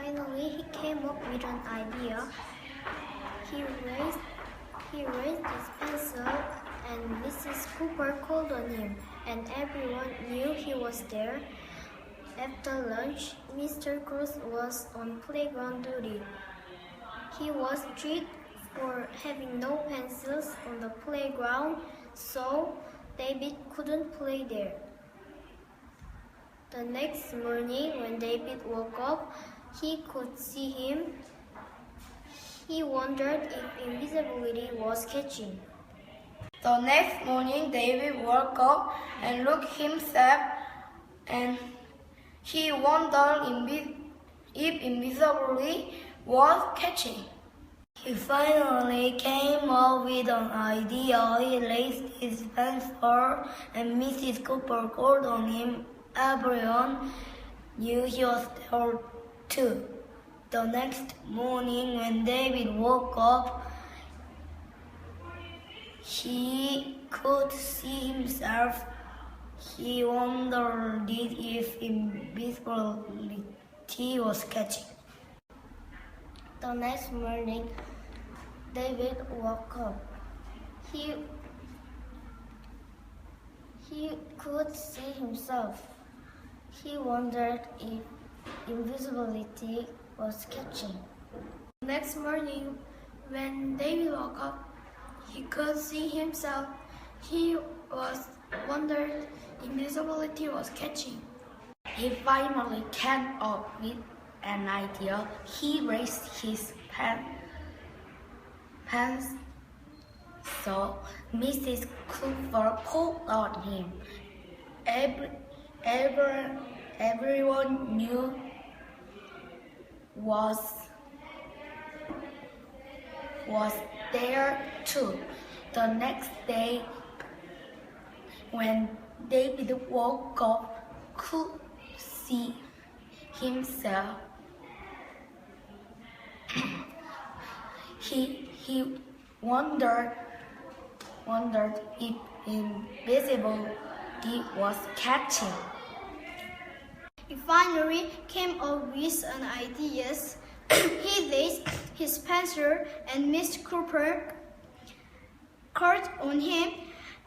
Finally, he came up with an idea. He raised his pencil, and Mrs. Cooper called on him, and everyone knew he was there. After lunch, Mr. Cruz was on playground duty. He was treated for having no pencils on the playground, so David couldn't play there. The next morning, when David woke up, he could see him. He wondered if invisibility was catching. The next morning, David woke up and looked himself, and he wondered if invisibility was catching. He finally came up with an idea. He raised his pencil, and Mrs. Cooper called on him. Everyone knew he was there too. The next morning, when David woke up, he could see himself. He wondered if invisibility was catching. The next morning, David woke up. He could see himself. He wondered if invisibility was catching. Next morning, when David woke up, he could see himself. He wondered if invisibility was catching. He finally came up with an idea. He raised his pencil. Mrs. Cooper called on him. Everyone knew was there too. The next day, when David woke up, could see himself. He wondered if invisibility was catching. He finally came up with an idea. He raised his pencil, and Miss Cooper called on him.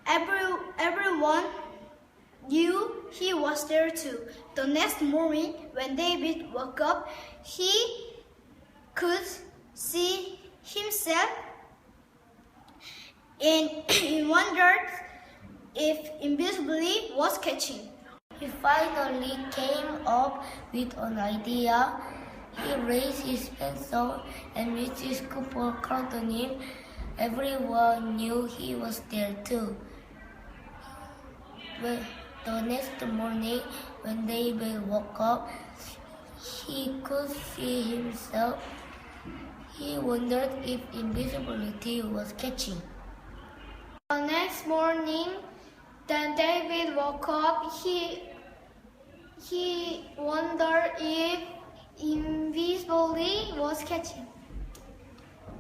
Everyone knew he was there too. The next morning, when David woke up, he could see himself and he wondered if invisibility was catching. He finally came up with an idea. He raised his pencil, and Mrs. Cooper called on him. Everyone knew he was there too. The next morning, when David woke up, he could see himself. He wondered if invisibility was catching. The next morning, then David woke up. He wondered if invisibility was catching.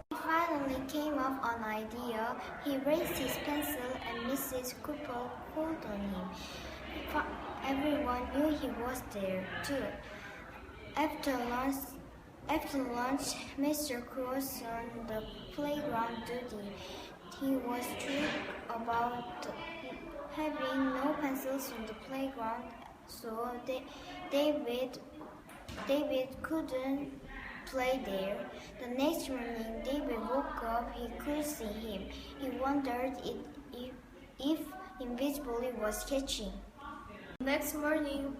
He finally came up with an idea. He raised his pencil, and Mrs. Cooper called on him. Everyone knew he was there too. After lunch, Mr. Cruz on the playground duty. He was treated about having no pencils on the playground, so David couldn't play there. The next morning, David woke up. He could see him. He wondered if invisibility was catching. Next morning,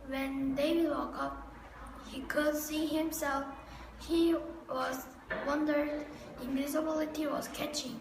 when David woke up, he could see himself. He wondered if invisibility was catching.